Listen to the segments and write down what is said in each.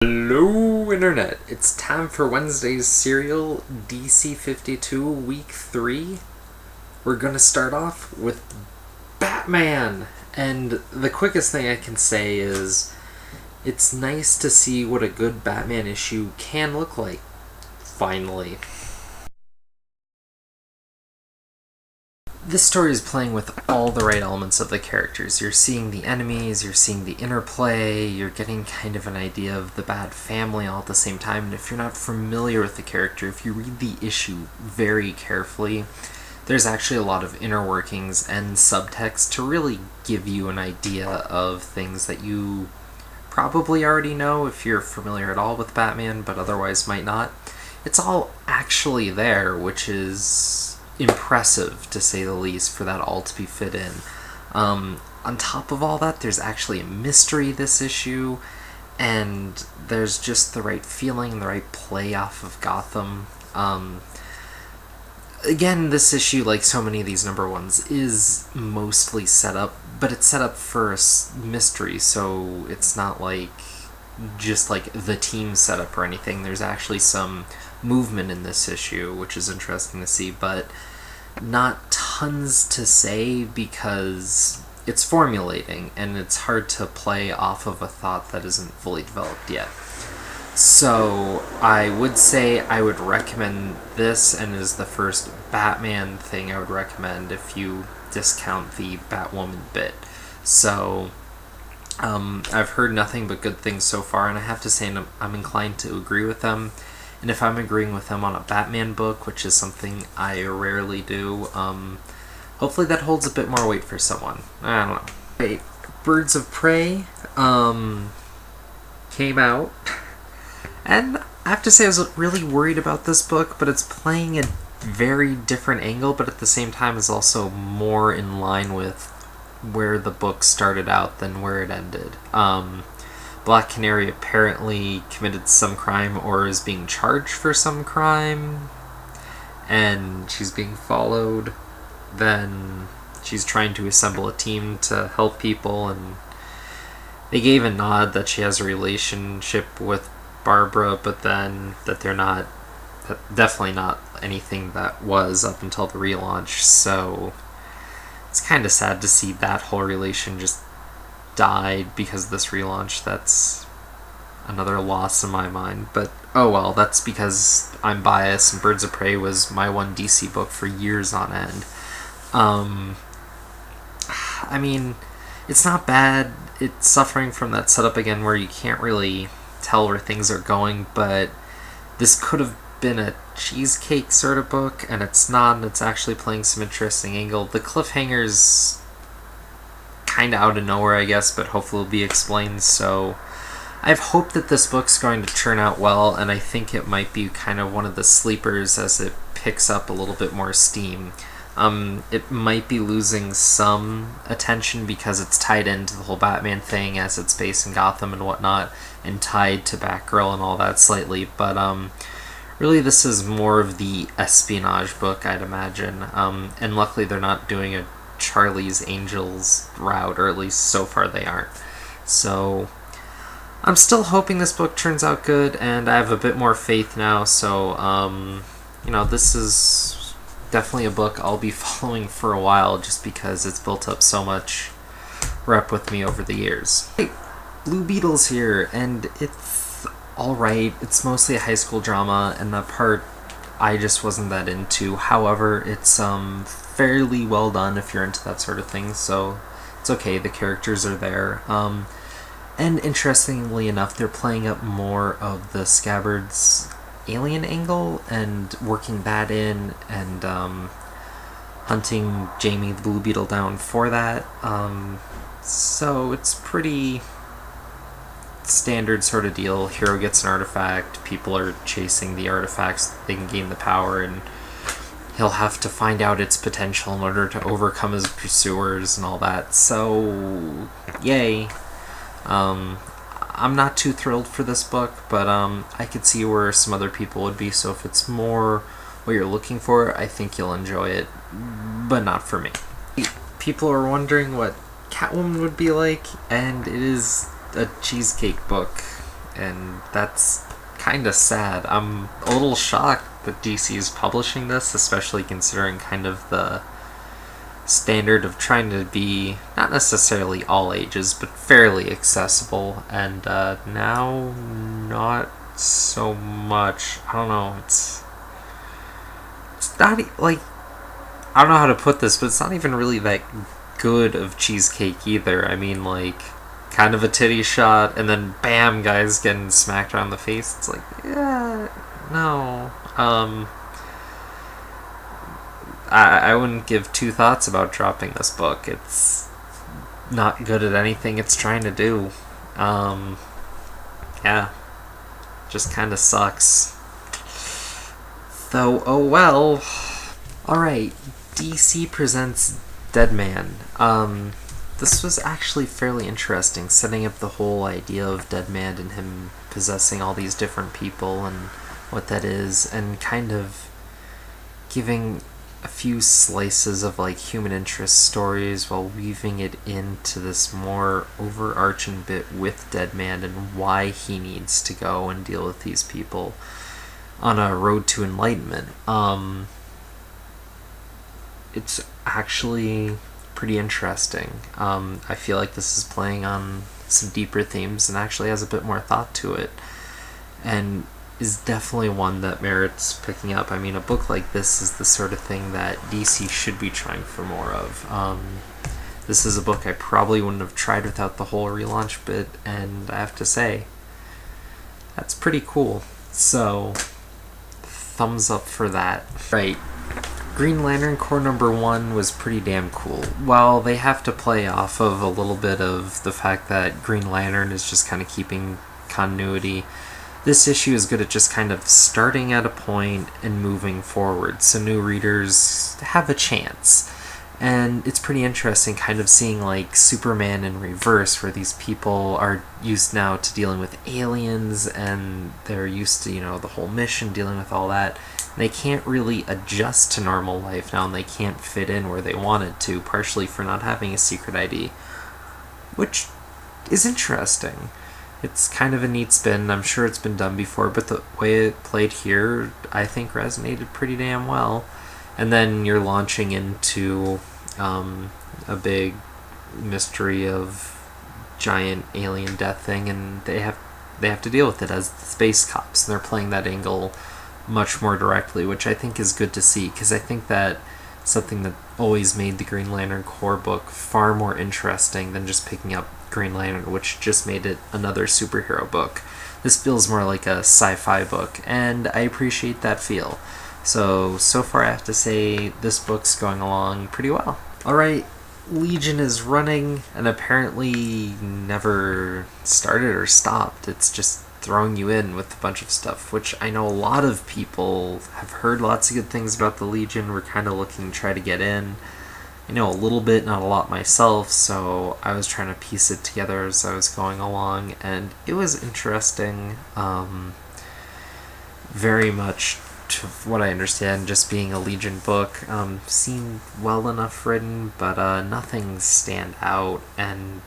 Hello Internet, it's time for Wednesday's serial DC 52 Week 3. We're gonna start off with Batman, and the quickest thing I can say is it's nice to see what a good Batman issue can look like, finally. This story is playing with all the right elements of the characters. You're seeing the enemies, you're seeing the interplay, you're getting kind of an idea of the Bat family all at the same time. And if you're not familiar with the character, if you read the issue very carefully, there's actually a lot of inner workings and subtext to really give you an idea of things that you probably already know if you're familiar at all with Batman, but otherwise might not. It's all actually there, which is impressive, to say the least, for that all to be fit in. On top of all that, there's actually a mystery this issue, and there's just the right feeling and the right play off of Gotham. Again, this issue, like so many of these number ones, is mostly set up, but it's set up for a mystery, so it's not like just like the team setup or anything. There's actually some movement in this issue, which is interesting to see, but not tons to say because it's formulating and it's hard to play off of a thought that isn't fully developed yet. So I would say I would recommend this, and is the first Batman thing I would recommend if you discount the Batwoman bit. So I've heard nothing but good things so far, and I have to say I'm inclined to agree with them. And if I'm agreeing with them on a Batman book, which is something I rarely do, hopefully that holds a bit more weight for someone. I don't know. Wait, Birds of Prey came out, and I have to say I was really worried about this book, but it's playing a very different angle, but at the same time is also more in line with where the book started out than where it ended. Black Canary apparently committed some crime or is being charged for some crime, and she's being followed. Then she's trying to assemble a team to help people, and they gave a nod that she has a relationship with Barbara, but then that they're not, definitely not anything that was up until the relaunch. So it's kind of sad to see that whole relation just died because of this relaunch. That's another loss in my mind, but oh well, that's because I'm biased and Birds of Prey was my one DC book for years on end. I mean, it's not bad. It's suffering from that setup again where you can't really tell where things are going, but this could have been a cheesecake sort of book, and it's not, and it's actually playing some interesting angle. The cliffhangers kind of out of nowhere, I guess, but hopefully will be explained. So I've hoped that this book's going to turn out well, and I think it might be kind of one of the sleepers as it picks up a little bit more steam. It might be losing some attention because it's tied into the whole Batman thing as it's based in Gotham and whatnot, and tied to Batgirl and all that slightly, but really this is more of the espionage book, I'd imagine, and luckily they're not doing a Charlie's Angels route, or at least so far they aren't. So I'm still hoping this book turns out good, and I have a bit more faith now. So this is definitely a book I'll be following for a while, just because it's built up so much rep with me over the years. Hey, Blue Beetle's here, and it's alright. It's mostly a high school drama, and that part I just wasn't that into. However, it's fairly well done if you're into that sort of thing, so it's okay. The characters are there. And interestingly enough, they're playing up more of the Scabbard's alien angle and working that in, and hunting Jamie the Blue Beetle down for that. So it's pretty standard sort of deal. Hero gets an artifact, people are chasing the artifacts so they can gain the power, and he'll have to find out its potential in order to overcome his pursuers and all that. So yay. I'm not too thrilled for this book, but I could see where some other people would be, so if it's more what you're looking for, I think you'll enjoy it, but not for me. People are wondering what Catwoman would be like, and it is a cheesecake book. and that's kind of sad. I'm a little shocked that DC is publishing this, especially considering kind of the standard of trying to be not necessarily all ages, but fairly accessible, and now not so much. I don't know. It's not like, I don't know how to put this, but it's not even really that good of cheesecake either. I mean, like, kind of a titty shot, and then bam, guys getting smacked around the face. It's like, yeah, no. I wouldn't give two thoughts about dropping this book. It's not good at anything it's trying to do. Yeah, just kind of sucks. Though, oh well. Alright, DC Presents Deadman. This was actually fairly interesting, setting up the whole idea of Deadman and him possessing all these different people and what that is, and kind of giving a few slices of like human interest stories while weaving it into this more overarching bit with Deadman and why he needs to go and deal with these people on a road to enlightenment. It's actually pretty interesting. I feel like this is playing on some deeper themes and actually has a bit more thought to it, and is definitely one that merits picking up. I mean, a book like this is the sort of thing that DC should be trying for more of. This is a book I probably wouldn't have tried without the whole relaunch bit, and I have to say, that's pretty cool. So, thumbs up for that. Right. Green Lantern Corps #1 was pretty damn cool. While they have to play off of a little bit of the fact that Green Lantern is just kind of keeping continuity, this issue is good at just kind of starting at a point and moving forward, so new readers have a chance. And it's pretty interesting kind of seeing like Superman in reverse, where these people are used now to dealing with aliens, and they're used to, the whole mission, dealing with all that. They can't really adjust to normal life now, and they can't fit in where they wanted to, partially for not having a secret ID, which is interesting. It's kind of a neat spin. I'm sure it's been done before, but the way it played here, I think, resonated pretty damn well. And then you're launching into a big mystery of giant alien death thing, and they have to deal with it as the space cops, and they're playing that angle much more directly, which I think is good to see, because I think that something that always made the Green Lantern Corps book far more interesting than just picking up Green Lantern, which just made it another superhero book. This feels more like a sci-fi book, and I appreciate that feel. So far I have to say this book's going along pretty well. Alright, Legion is running, and apparently never started or stopped. It's just throwing you in with a bunch of stuff, which I know a lot of people have heard lots of good things about the Legion. We're kind of looking to try to get in. I know a little bit, not a lot myself, so I was trying to piece it together as I was going along, and it was interesting. Very much, to what I understand, just being a Legion book. Seemed well enough written, but nothing stand out, and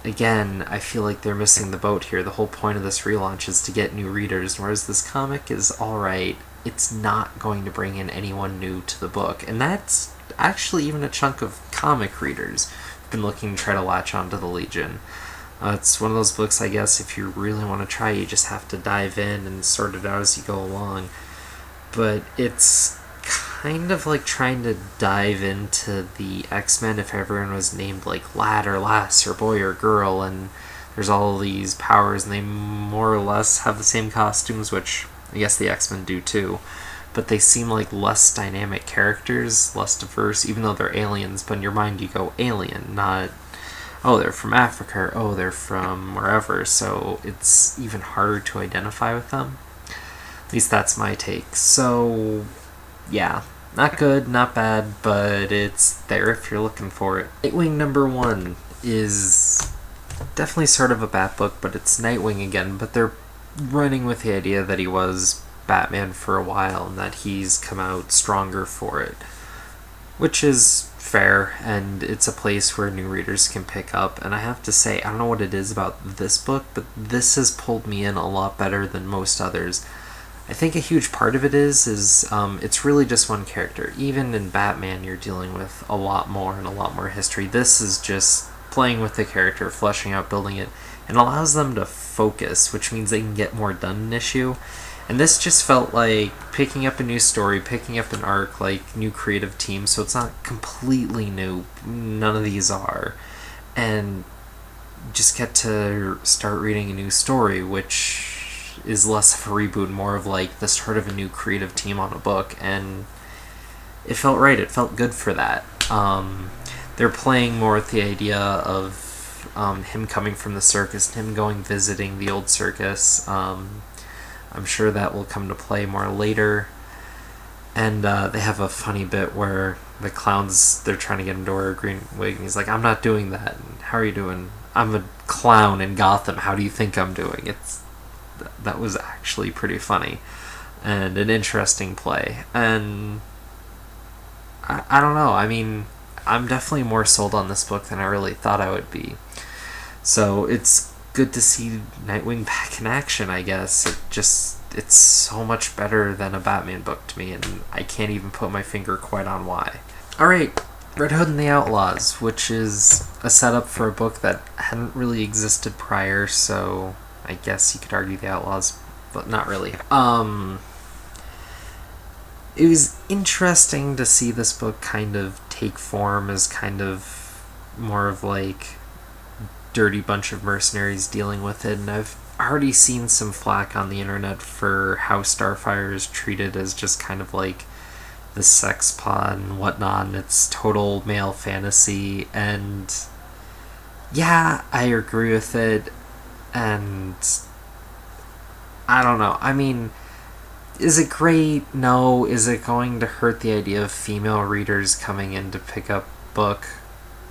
again, I feel like they're missing the boat here. The whole point of this relaunch is to get new readers, whereas this comic is alright. It's not going to bring in anyone new to the book, and that's actually even a chunk of comic readers who've been looking to try to latch onto the Legion. It's one of those books, I guess, if you really want to try, you just have to dive in and sort it out as you go along. But it's kind of like trying to dive into the X-Men if everyone was named like lad or lass or boy or girl, and there's all these powers and they more or less have the same costumes, which I guess the X-Men do too, but they seem like less dynamic characters, less diverse, even though they're aliens. But in your mind you go alien, not, oh, they're from Africa, or oh, they're from wherever, so it's even harder to identify with them. At least that's my take. So yeah, not good, not bad, but it's there if you're looking for it. Nightwing #1 is definitely sort of a Bat book, but it's Nightwing again, but they're running with the idea that he was Batman for a while and that he's come out stronger for it, which is fair, and it's a place where new readers can pick up. And I have to say, I don't know what it is about this book, but this has pulled me in a lot better than most others. I think a huge part of it is it's really just one character. Even in Batman, you're dealing with a lot more and a lot more history. This is just playing with the character, fleshing out, building it, and allows them to focus, which means they can get more done in an issue. And this just felt like picking up a new story, picking up an arc, like new creative team, so it's not completely new. None of these are. And just get to start reading a new story, which is less of a reboot, more of like the start of a new creative team on a book, and it felt right. It felt good for that. They're playing more with the idea of him coming from the circus, him going visiting the old circus. I'm sure that will come to play more later. And they have a funny bit where the clowns, they're trying to get him to wear a green wig, and he's like, I'm not doing that. And how are you doing? I'm a clown in Gotham. How do you think I'm doing? That was actually pretty funny and an interesting play. And I don't know. I mean, I'm definitely more sold on this book than I really thought I would be. So it's good to see Nightwing back in action, I guess. It's so much better than a Batman book to me, and I can't even put my finger quite on why. Alright, Red Hood and the Outlaws, which is a setup for a book that hadn't really existed prior, so I guess you could argue the Outlaws, but not really. It was interesting to see this book kind of take form as kind of more of like dirty bunch of mercenaries dealing with it, and I've already seen some flack on the internet for how Starfire is treated as just kind of like the sex pod and whatnot, and it's total male fantasy, and yeah, I agree with it, and I don't know. I mean, is it great? No. Is it going to hurt the idea of female readers coming in to pick up book?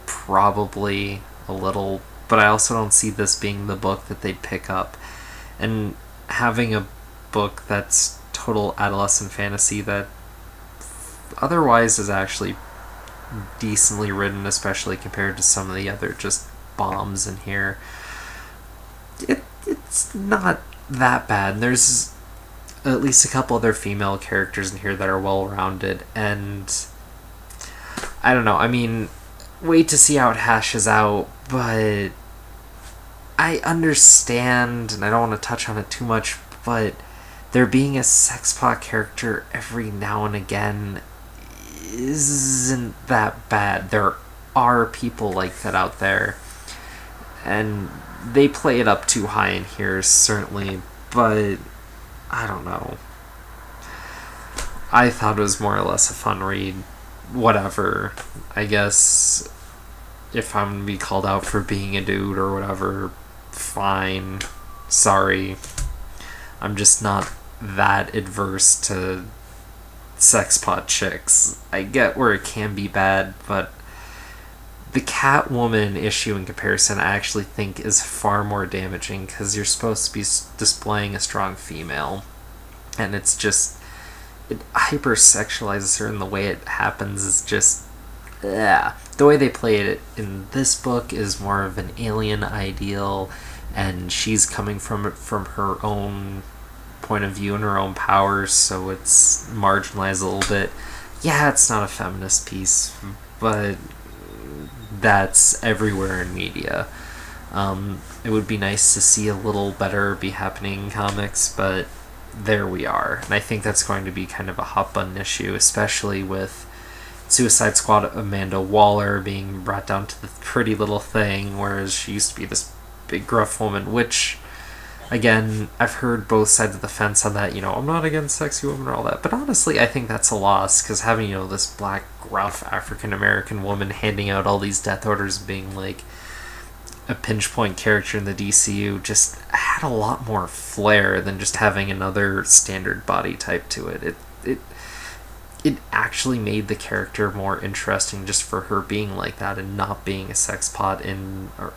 Probably a little, but I also don't see this being the book that they'd pick up. And having a book that's total adolescent fantasy that otherwise is actually decently written, especially compared to some of the other just bombs in here, it's not that bad. And there's at least a couple other female characters in here that are well-rounded, and I don't know, I mean, wait to see how it hashes out, but I understand, and I don't want to touch on it too much, but there being a sexpot character every now and again isn't that bad. There are people like that out there, and they play it up too high in here, certainly, but I don't know. I thought it was more or less a fun read. Whatever. I guess if I'm going to be called out for being a dude or whatever, fine. Sorry. I'm just not that adverse to sexpot chicks. I get where it can be bad, but the Catwoman issue in comparison I actually think is far more damaging, because you're supposed to be displaying a strong female, and it's just, it hypersexualizes her, and the way it happens is just, yeah. The way they played it in this book is more of an alien ideal, and she's coming from it from her own point of view and her own powers, so it's marginalized a little bit. Yeah, it's not a feminist piece, but that's everywhere in media. It would be nice to see a little better be happening in comics, but there we are. And I think that's going to be kind of a hot button issue, especially with Suicide Squad Amanda Waller being brought down to the pretty little thing, whereas she used to be this big gruff woman, which, again, I've heard both sides of the fence on that. I'm not against sexy women or all that, but honestly, I think that's a loss, because having, this black, gruff African-American woman handing out all these death orders, being like a pinch point character in the DCU, just had a lot more flair than just having another standard body type to it. It actually made the character more interesting just for her being like that and not being a sex pot in a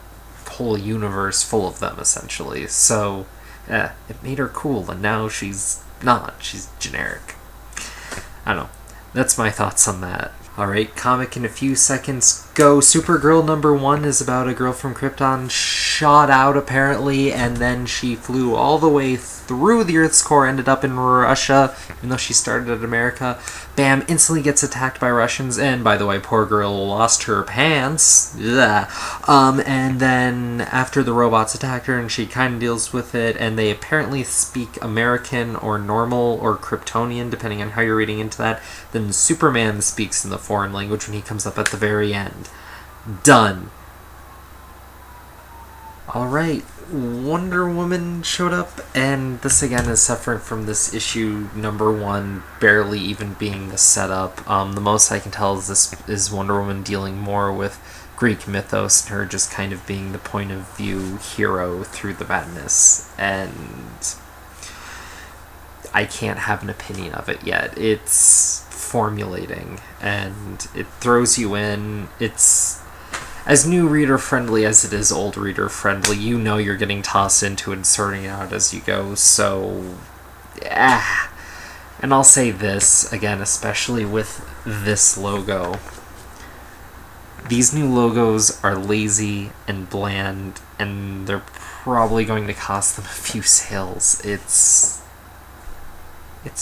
whole universe full of them, essentially. So, yeah, it made her cool, and now she's not. She's generic. I don't know. That's my thoughts on that. Alright, comic in a few seconds. Go. Supergirl #1 is about a girl from Krypton shot out, apparently, and then she flew all the way through the Earth's core, ended up in Russia, even though she started at America. Bam, instantly gets attacked by Russians, and by the way, poor girl lost her pants. Yeah. And then after the robots attack her, and she kind of deals with it, and they apparently speak American or normal or Kryptonian, depending on how you're reading into that. Then Superman speaks in the foreign language when he comes up at the very end. Done. Alright, Wonder Woman showed up, and this again is suffering from this issue #1 barely even being the setup. The most I can tell is this is Wonder Woman dealing more with Greek mythos and her just kind of being the point of view hero through the madness, and I can't have an opinion of it yet. It's formulating, and it throws you in. It's as new reader friendly as it is old reader friendly. You know you're getting tossed into and sorting out as you go, so and I'll say this again, especially with this logo. These new logos are lazy and bland, and they're probably going to cost them a few sales. It's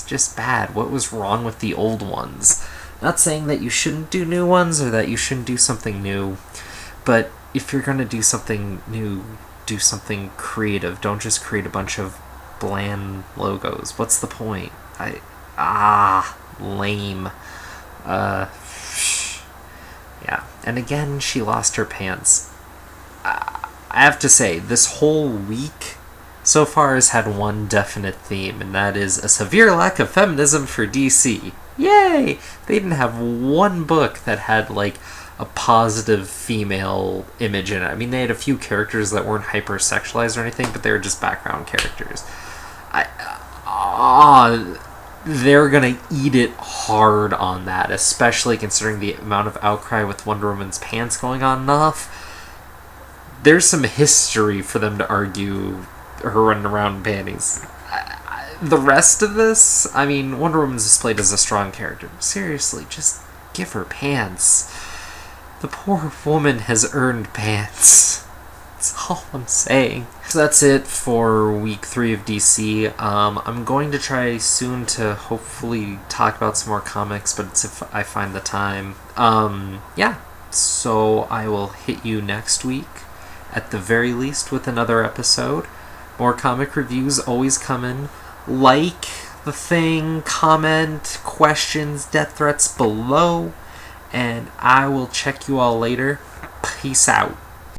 just bad. What was wrong with the old ones? Not saying that you shouldn't do new ones or that you shouldn't do something new, but if you're going to do something new, do something creative. Don't just create a bunch of bland logos. What's the point? Lame. Yeah. And again, she lost her pants. I have to say, this whole week so far has had one definite theme, and that is a severe lack of feminism for DC. Yay! They didn't have one book that had, like, a positive female image in it. I mean, they had a few characters that weren't hyper-sexualized or anything, but they were just background characters. They're gonna eat it hard on that, especially considering the amount of outcry with Wonder Woman's pants going on enough. There's some history for them to argue her running around in panties. The rest of this, I mean, Wonder Woman's displayed as a strong character. Seriously, just give her pants. The poor woman has earned pants. That's all I'm saying. So that's it for week 3 of DC. I'm going to try soon to hopefully talk about some more comics, but it's if I find the time. Yeah, so I will hit you next week, at the very least, with another episode. More comic reviews always coming. Like the thing, comment, questions, death threats below, and I will check you all later. Peace out.